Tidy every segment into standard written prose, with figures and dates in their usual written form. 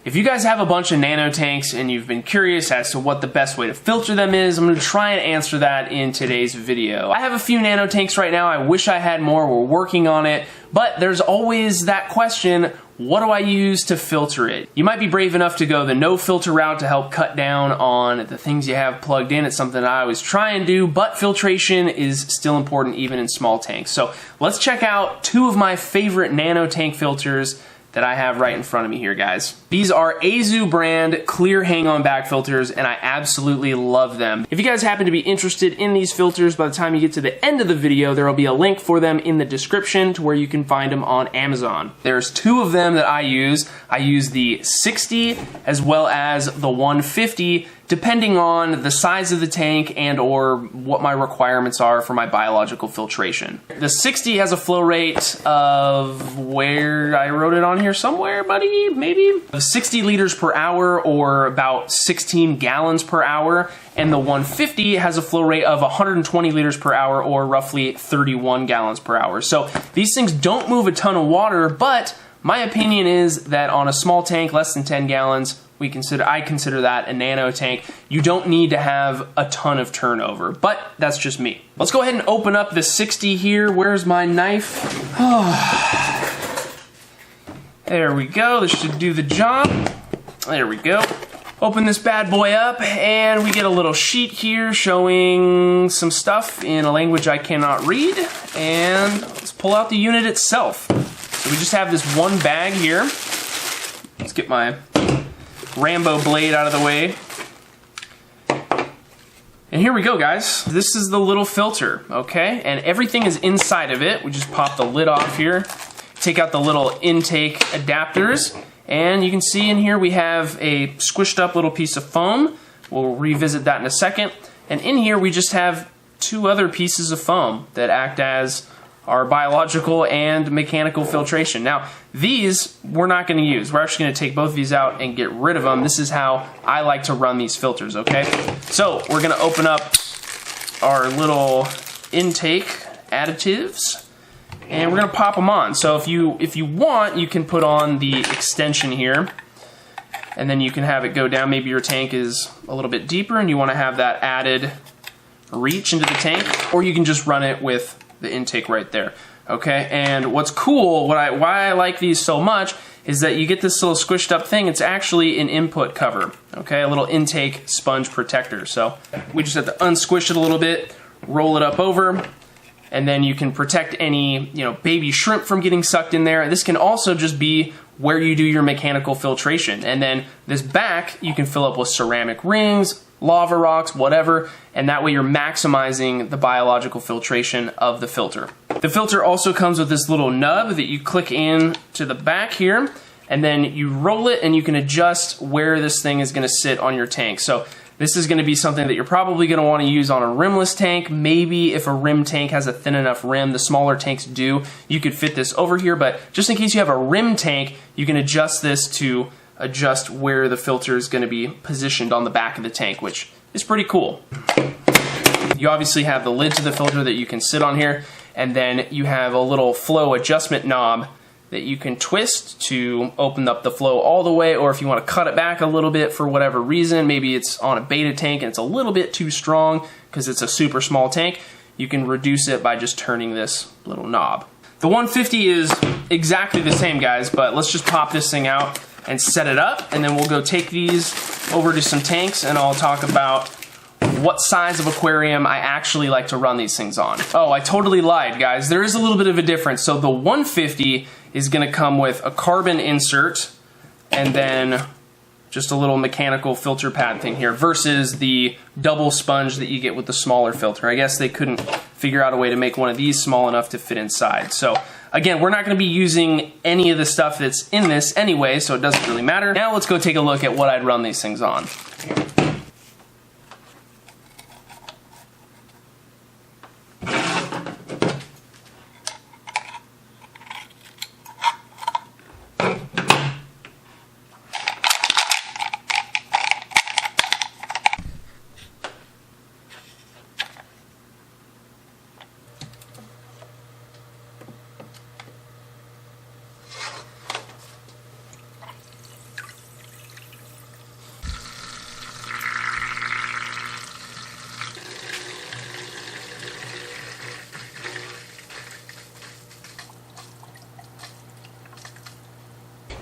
If you guys have a bunch of nano tanks and you've been curious as to what the best way to filter them is, I'm going to try and answer that in today's video. I have a few nano tanks right now. I wish I had more. We're working on it. But there's always that question, what do I use to filter it? You might be brave enough to go the no filter route to help cut down on the things you have plugged in. It's something I always try and do, but filtration is still important even in small tanks. So let's check out two of my favorite nano tank filters that I have right in front of me here, guys. These are Azoo brand clear hang-on back filters, and I absolutely love them. If you guys happen to be interested in these filters, by the time you get to the end of the video, there will be a link for them in the description to where you can find them on Amazon. There's two of them that I use. I use the 60 as well as the 150, depending on the size of the tank and or what my requirements are for my biological filtration. The 60 has a flow rate of, where I wrote it on here somewhere, buddy, maybe? 60 liters per hour, or about 16 gallons per hour. And the 150 has a flow rate of 120 liters per hour, or roughly 31 gallons per hour. So these things don't move a ton of water, but my opinion is that on a small tank, less than 10 gallons, I consider that a nano tank. You don't need to have a ton of turnover, but that's just me. Let's go ahead and open up the 60 here. Where's my knife? There we go. This should do the job. There we go. Open this bad boy up, and we get a little sheet here showing some stuff in a language I cannot read, and let's pull out the unit itself. So we just have this one bag here. Let's get my Rambo blade out of the way. And here we go, guys. This is the little filter, okay? And everything is inside of it. We just pop the lid off here, take out the little intake adapters, and you can see in here we have a squished up little piece of foam. We'll revisit that in a second. And in here we just have two other pieces of foam that act as our biological and mechanical filtration. Now, these we're not going to use. We're actually going to take both of these out and get rid of them. This is how I like to run these filters, okay? So we're going to open up our little intake additives, and we're going to pop them on. So if you want, you can put on the extension here, and then you can have it go down. Maybe your tank is a little bit deeper and you want to have that added reach into the tank, or you can just run it with the intake right there, okay? And what's cool, why I like these so much, is that you get this little squished up thing. It's actually an input cover, okay? A little intake sponge protector. So we just have to unsquish it a little bit, roll it up over, and then you can protect any, baby shrimp from getting sucked in there. This can also just be where you do your mechanical filtration. And then this back, you can fill up with ceramic rings, lava rocks, whatever, and that way you're maximizing the biological filtration of the filter. The filter also comes with this little nub that you click in to the back here, and then you roll it and you can adjust where this thing is going to sit on your tank. So this is going to be something that you're probably going to want to use on a rimless tank. Maybe if a rim tank has a thin enough rim, the smaller tanks do, you could fit this over here, but just in case you have a rim tank, you can adjust this to adjust where the filter is going to be positioned on the back of the tank, which is pretty cool. You obviously have the lid to the filter that you can sit on here, and then you have a little flow adjustment knob that you can twist to open up the flow all the way, or if you want to cut it back a little bit for whatever reason, maybe it's on a beta tank and it's a little bit too strong because it's a super small tank, you can reduce it by just turning this little knob. The 150 is exactly the same, guys, but let's just pop this thing out and set it up, and then we'll go take these over to some tanks, and I'll talk about what size of aquarium I actually like to run these things on. Oh, I totally lied, guys. There is a little bit of a difference. So the 150 is going to come with a carbon insert and then just a little mechanical filter pad thing here versus the double sponge that you get with the smaller filter. I guess they couldn't figure out a way to make one of these small enough to fit inside. So again, we're not going to be using any of the stuff that's in this anyway, so it doesn't really matter. Now let's go take a look at what I'd run these things on.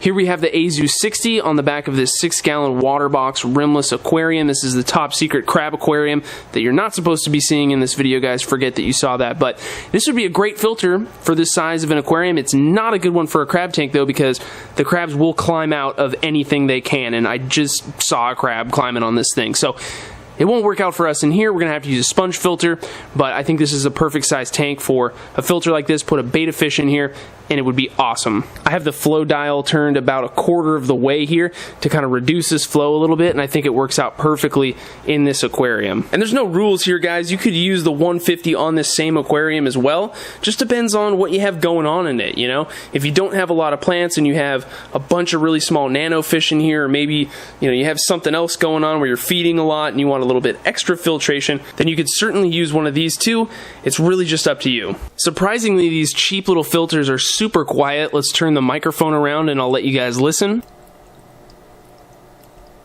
Here we have the Azoo 60 on the back of this 6-gallon water box rimless aquarium. This is the top secret crab aquarium that you're not supposed to be seeing in this video, guys. Forget that you saw that, but this would be a great filter for this size of an aquarium. It's not a good one for a crab tank though, because the crabs will climb out of anything they can, and I just saw a crab climbing on this thing. So it won't work out for us in here. We're gonna have to use a sponge filter, but I think this is a perfect size tank for a filter like this. Put a betta fish in here and it would be awesome. I have the flow dial turned about a quarter of the way here to kind of reduce this flow a little bit, and I think it works out perfectly in this aquarium. And there's no rules here, guys. You could use the 150 on this same aquarium as well. Just depends on what you have going on in it, you know? If you don't have a lot of plants and you have a bunch of really small nano fish in here, or maybe, you know, you have something else going on where you're feeding a lot and you want a little bit extra filtration, then you could certainly use one of these too. It's really just up to you. Surprisingly, these cheap little filters are super quiet. Let's turn the microphone around and I'll let you guys listen.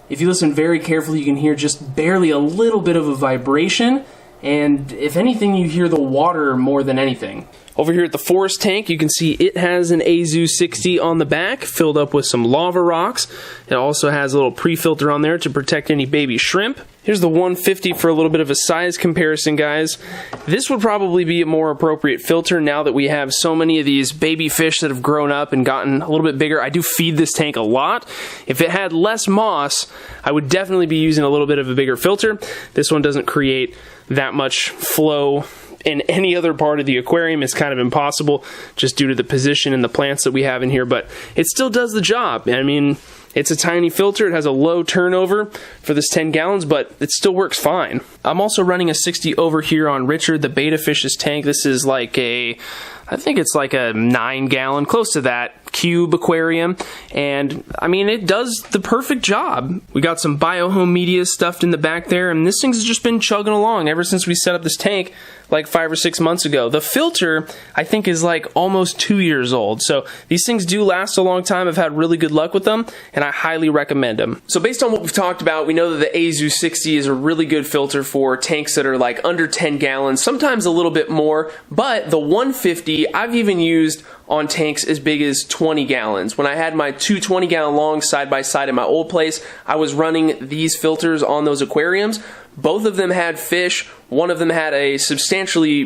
If you listen very carefully, you can hear just barely a little bit of a vibration, and if anything, you hear the water more than anything. Over here at the forest tank, you can see it has an Azoo 60 on the back, filled up with some lava rocks. It also has a little pre-filter on there to protect any baby shrimp. Here's the 150 for a little bit of a size comparison, guys. This would probably be a more appropriate filter now that we have so many of these baby fish that have grown up and gotten a little bit bigger. I do feed this tank a lot. If it had less moss, I would definitely be using a little bit of a bigger filter. This one doesn't create that much flow in any other part of the aquarium. It's kind of impossible just due to the position and the plants that we have in here, but it still does the job. I mean, it's a tiny filter. It has a low turnover for this 10 gallons, but it still works fine. I'm also running a 60 over here on Richard, the betta fish's tank. This is like I think it's like a 9-gallon, close to that, cube aquarium, and I mean, it does the perfect job. We got some biohome media stuffed in the back there, and this thing's just been chugging along ever since we set up this tank like 5 or 6 months ago. The filter, I think, is like almost 2 years old, so these things do last a long time. I've had really good luck with them, and I highly recommend them. So based on what we've talked about, we know that the Azoo 60 is a really good filter for tanks that are like under 10 gallons, sometimes a little bit more, but the 150 I've even used on tanks as big as 20 gallons. When I had my two 20-gallon longs side by side in my old place, I was running these filters on those aquariums. Both of them had fish. One of them had a substantially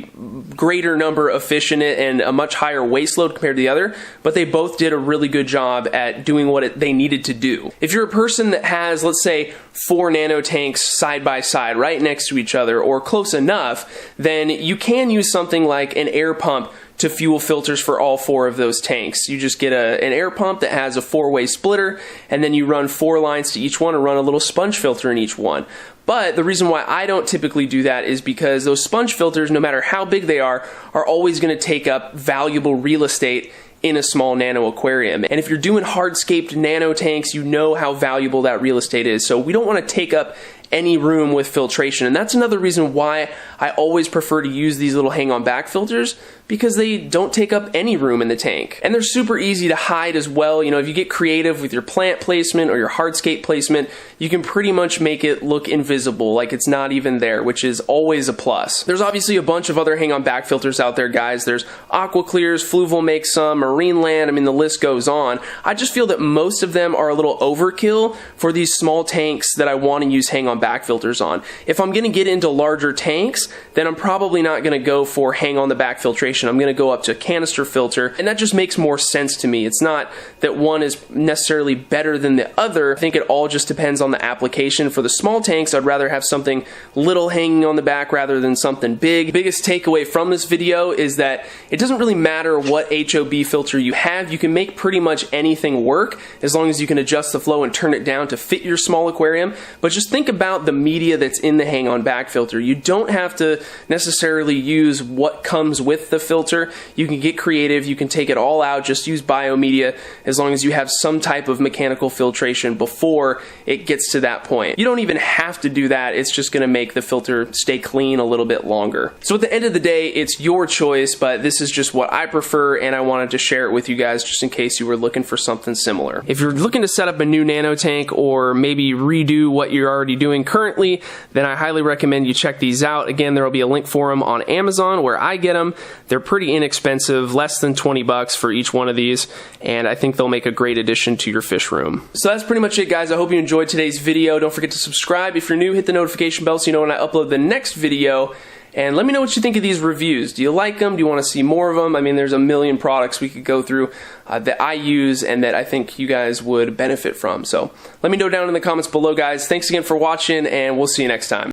greater number of fish in it and a much higher waste load compared to the other, but they both did a really good job at doing what they needed to do. If you're a person that has, let's say, 4 nano tanks side by side right next to each other or close enough, then you can use something like an air pump to fuel filters for all 4 of those tanks. You just get an air pump that has a 4-way splitter, and then you run 4 lines to each one and run a little sponge filter in each one. But the reason why I don't typically do that is because those sponge filters, no matter how big they are always going to take up valuable real estate in a small nano aquarium. And if you're doing hardscaped nano tanks, you know how valuable that real estate is. So we don't want to take up any room with filtration, and that's another reason why I always prefer to use these little hang-on back filters, because they don't take up any room in the tank. And they're super easy to hide as well. You know, if you get creative with your plant placement or your hardscape placement, you can pretty much make it look invisible, like it's not even there, which is always a plus. There's obviously a bunch of other hang-on back filters out there, guys. There's AquaClears, Fluval makes some, Marine Land, I mean, the list goes on. I just feel that most of them are a little overkill for these small tanks that I want to use hang-on back filters on. If I'm going to get into larger tanks, then I'm probably not going to go for hang on the back filtration. I'm going to go up to canister filter, and that just makes more sense to me. It's not that one is necessarily better than the other. I think it all just depends on the application. For the small tanks, I'd rather have something little hanging on the back rather than something big. The biggest takeaway from this video is that it doesn't really matter what HOB filter you have. You can make pretty much anything work as long as you can adjust the flow and turn it down to fit your small aquarium. But just think about the media that's in the hang-on back filter. You don't have to necessarily use what comes with the filter. You can get creative, you can take it all out, just use biomedia as long as you have some type of mechanical filtration before it gets to that point. You don't even have to do that, it's just going to make the filter stay clean a little bit longer. So at the end of the day, it's your choice, but this is just what I prefer, and I wanted to share it with you guys just in case you were looking for something similar. If you're looking to set up a new nano tank or maybe redo what you're already doing currently, then I highly recommend you check these out. Again, there will be a link for them on Amazon where I get them. They're They're pretty inexpensive, less than 20 bucks for each one of these, and I think they'll make a great addition to your fish room. So that's pretty much it, guys. I hope you enjoyed today's video. Don't forget to subscribe. If you're new, hit the notification bell so you know when I upload the next video. And let me know what you think of these reviews. Do you like them? Do you want to see more of them? I mean, there's a million products we could go through that I use and that I think you guys would benefit from. So let me know down in the comments below, guys. Thanks again for watching, and we'll see you next time.